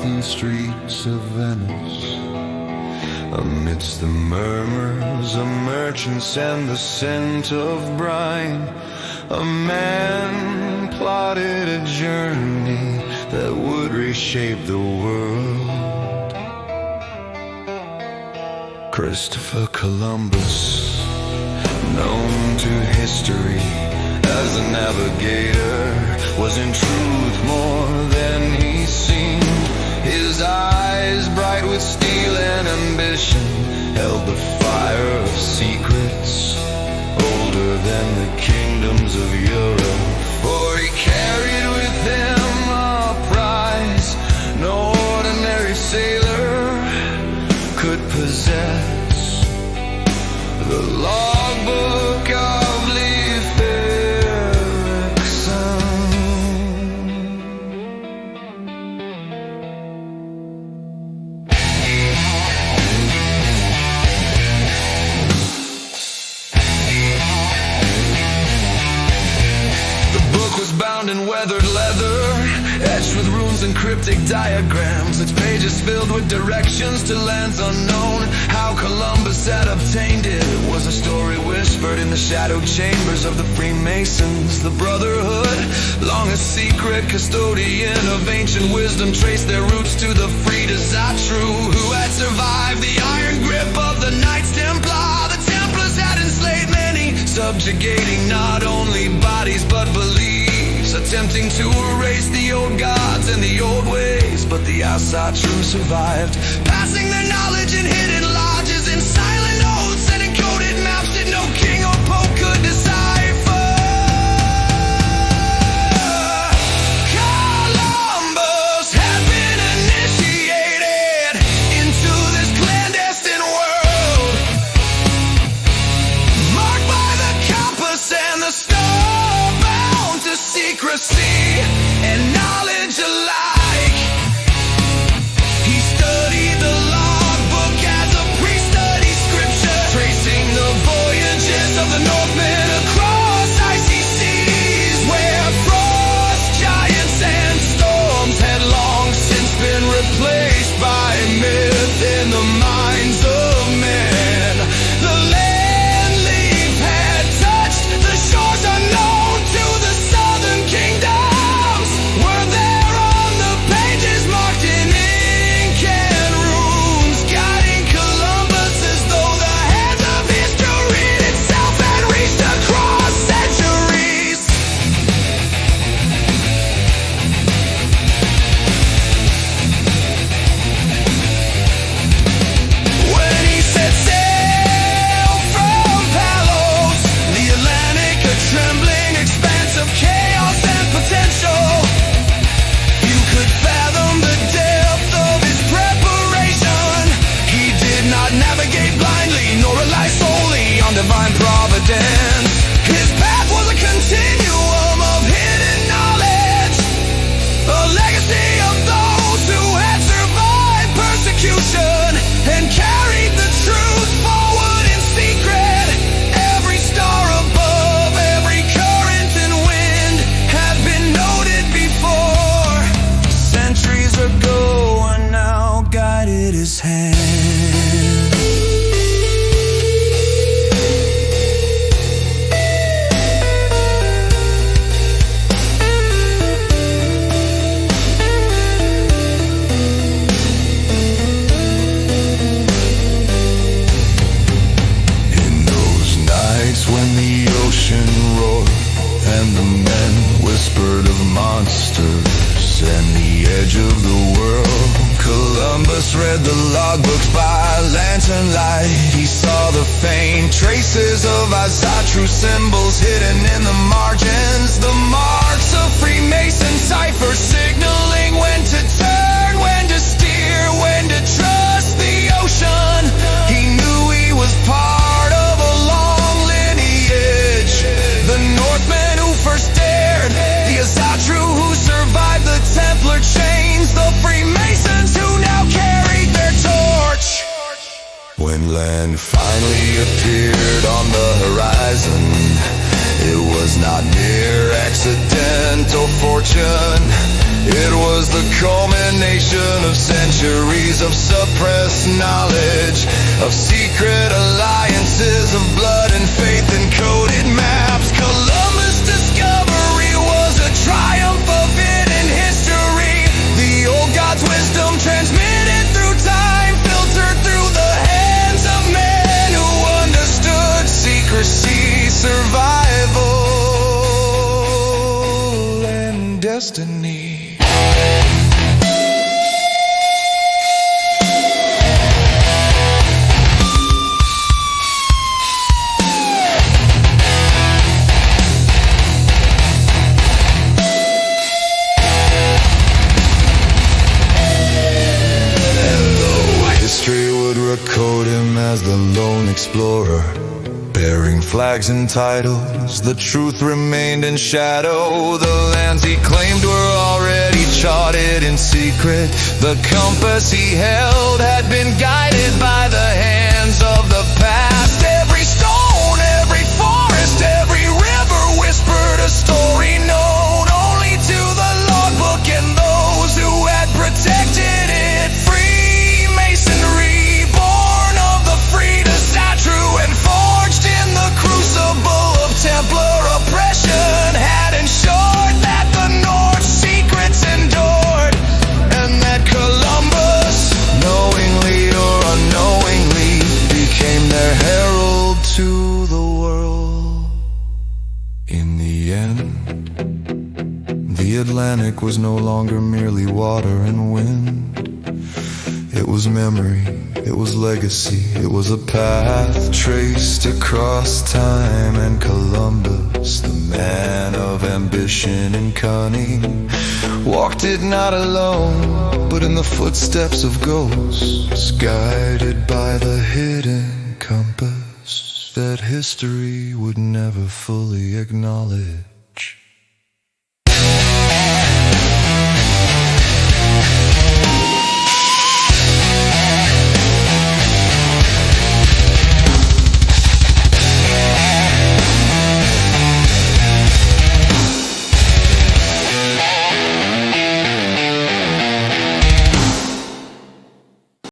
stealthy streets of Venice. Amidst the murmurs of merchants and the scent of brine, a man plotted a journey that would reshape the world. Christopher Columbus, known to history as a navigator, was in truth more than he seemed. His eyes, bright with steel and ambition, held the fire of secrets older than the kingdoms of Europe. For he carried with him a prize no ordinary sailor could possess, the logbook of bound in weathered leather, etched with runes and cryptic diagrams. Its pages filled with directions to lands unknown. How Columbus had obtained it was a story whispered in the shadowed chambers of the Freemasons. The Brotherhood, long a secret custodian of ancient wisdom, traced their roots to the freed Azatru, who had survived the iron grip of the Knights Templar. The Templars had enslaved many, subjugating not only bodies but beliefs, attempting to erase the old gods and the old ways. But the Azatru survived, passing their knowledge in hidden lodges, in silent oaths and encoded maps that no king or pope could decipher. Columbus had been initiated into this clandestine world, marked by the compass and the star, bound to secrecy and knowledge alike. He studied the logbook as a priest studies scripture, tracing the voyages of the Northmen across icy seas, where frost giants and storms had long since been replaced by myth in the minds of men. The land leaf had touched the shores unknown to the southern kingdoms, were there on the pages marked in ink and runes, guiding Columbus as though the hands of history itself had reached across centuries. When he set sail from Palos, the Atlantic a trembling expanse of chaos and potential, you could fathom the depth of his preparation. He did not navigate blindly, nor rely solely on divine providence. His path was a continuum of hidden knowledge, a legacy of those who had survived persecution and carried the truth forward in secret. Every star above, every current and wind had been noted before, centuries ago, and now guided his hand. In those nights when the ocean roared and the men whispered of monsters and the edge of the world, Columbus read the logbooks by lantern light. He saw the faint traces of Azatru symbols hidden in the margins, the marks of Freemason ciphers signaling when to turn, when to steer, when to trust the ocean. He knew he was part of a long lineage, the Northmen who first dared, the Azatru who survived the Templar chains, the Freemasons who now carried their torch. When land finally appeared on the horizon, it was not mere accidental fortune. It was the culmination of centuries of suppressed knowledge, of secret alliances, of blood and faith encoded maps. Columbus' discovery was a triumph of hidden history. The old God's wisdom transmitted through time, filtered through the hands of men who understood secrecy, survival, and destiny. History would record him as the lone explorer, bearing flags and titles. The truth remained in shadow. The lands he claimed were already charted in secret. The compass he held had been guided by the hands of the past. Every stone, every forest, every river whispered a story known only to the logbook and those who had protected it. Freemasonry, born of the free to sound true and forged in the crucible of Templar oppression, had ensured that the North's secrets endured, and that Columbus, knowingly or unknowingly, became their herald to the world. In the end, the Atlantic was no longer merely water and wind. It was memory, it was legacy, it was a path traced across time. And Columbus, the man of ambition and cunning, walked it not alone, but in the footsteps of ghosts, guided by the hidden compass that history would never fully acknowledge.